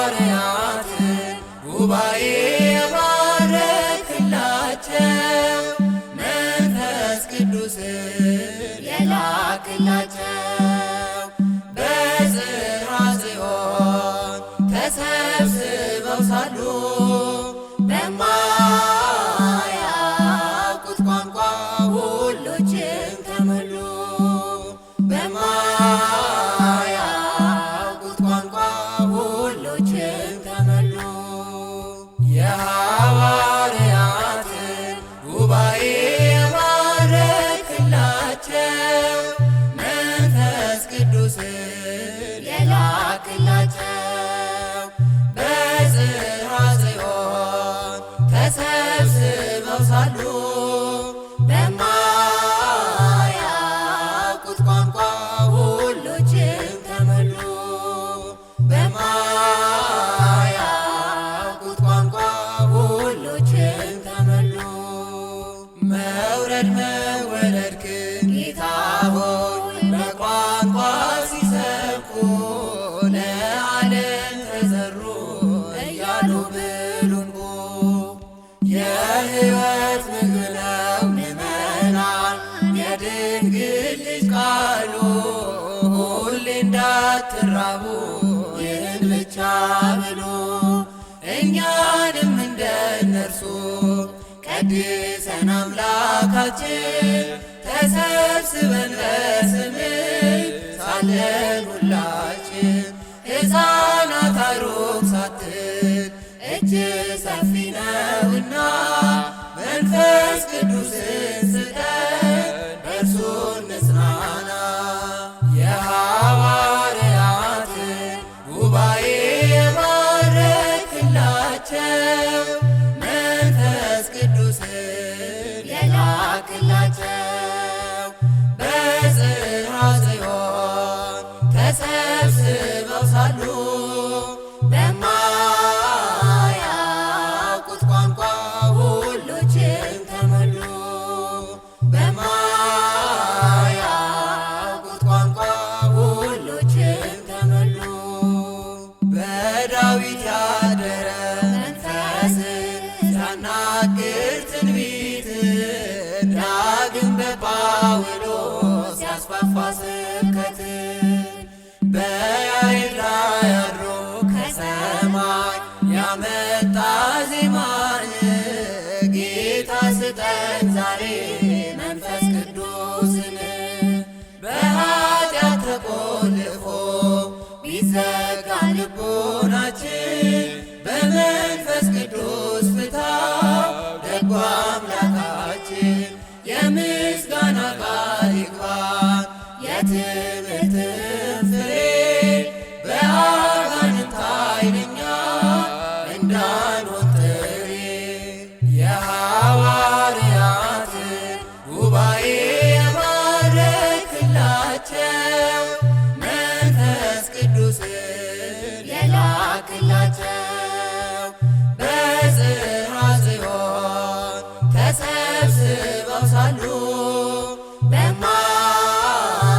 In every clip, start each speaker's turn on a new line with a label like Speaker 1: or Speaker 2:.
Speaker 1: የሐዋርያትን ጉባኤ የባረክላቸው መንፈስ ቅዱስን የላክላቸው በጽርሐ ጽዮን ተሰብስበው ሳሉ በማያውቁት ቋንቋ ሁሎችን ተሞሉ። በማያውቁት ቋንቋ ሁሎችን ተሞሉ። የሐዋርያትን ጉባኤ የባረክላቸው መንፈስ ቅዱስን የላክላቸው በጽርሐ ጽዮን ተሰብስበው ሳሉ በማያውቁት ቋንቋ ሁሎችን ተሞሉ። በማያውቁት ቋንቋ ሁሎችን ተሞሉ። መውረድ መወረድክን ጌታ ሆይ በቋንቋ ሲሰብኩ ለዓለም ተዘሩ እያሉ ብሉንቡ የሕይወት ምግብ ነው ምእመናን የድንግል ልጅ ቃሉ ሁሌ እንዳትራቡ ይህን ብቻ ብሉ። እኛንም እንደ እነርሱ ቀድሰን አምላካችን ተሰብስበን በስምህ ሳለን ሁላችን ሕፃናት አሩግ ሳትል እጅ ሰፊ ነውና መንፈስ ቅዱስን ስጠን በእርሱ እንጽናና። የሐዋርያትን ጉባኤ የባረክላቸው መንፈስ ቅዱስን የላክላቸው በጽርሐ ጽዮን ተሰብስበው ሳሉ በማያውቁት ቋንቋ ሁሎችን ተሞሉ። በማያውቁት ቋንቋ ሁሎችን ተሞሉ። በዳዊት ያደረ መንፈስን ሲያናግር ትንቢትን ዳግም በጳውሎስ ያስፋፋ ስብከትን በያዕር ላይ አድሮ ከሰማይ ያመጣ ዜማን ጌታ ስጠን ዛሬ መንፈስ ቅዱስን። በኃጢአት ተቆልፎ ቢዘጋ ልቦናችን በመንፈስ ቅዱስ ፍታው ደጉ አምላካችን። የምስጋና ቃል ይግባን የትምህርትን ፍሬ በአጋንንት ኃይል እኛ እንዳንሆን ጥሬ። የሐዋርያትን ጉባኤ የባረክላቸው መንፈስ ቅዱስን የላክላቸው በጽርሐ ጽዮን ተሰብስበው ሳሉ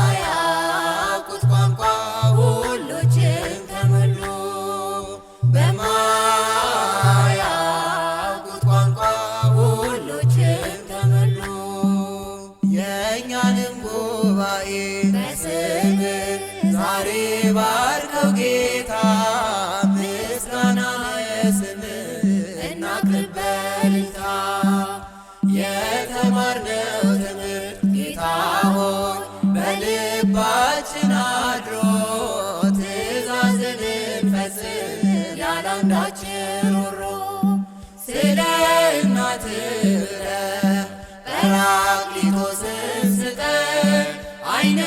Speaker 1: በማያውቁት ቋንቋ ሁሎችን ተሞሉ። በማያውቁት ቋንቋ ሁሎችን ተሞሉ። የእኛንም ጉባኤ በስምህ ዛሬ ባርከው ጌታ ምስጋና ለስምህ እናቅርብ በእልልታ። የተማርነው ትምህርት ጌታ ሆይ በልባችን አድሮ ትእዛዝን እንፈጽም ያለ አንዳች ሮሮ። ስለ እናትህ ጰራቅሊጦስን ስጠን አይነ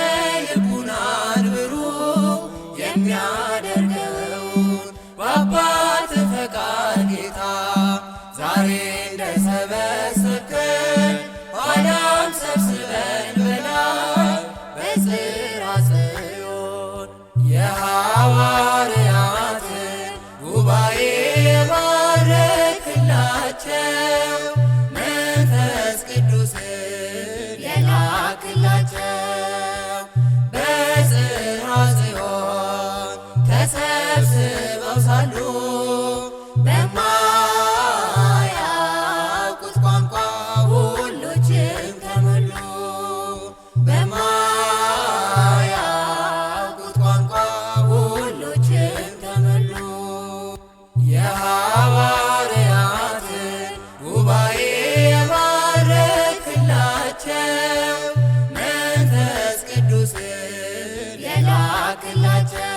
Speaker 1: ልቡናን ብሩህ የሚያደርገውን በአባትህ ፈቃድ ጌታ ዛሬ እንደሰበሰብከን ኋላም ሰብስበን በላይ በጽርሐ ጽዮን። የሐዋርያትን ጉባኤ የባረክላቸው መንፈስ ቅዱስን የላክላቸው በጽርሐ ጽዮን ተሰ ተሰብስበው ሳሉ በማያውቁት ቋንቋ ሁሎችም ተሞሉ። በማያውቁት ቋንቋ ሁሎችም ተሞሉ። የሐዋርያትን ጉባኤ የባረክላቸው መንፈስ ቅዱስን የላክላቸው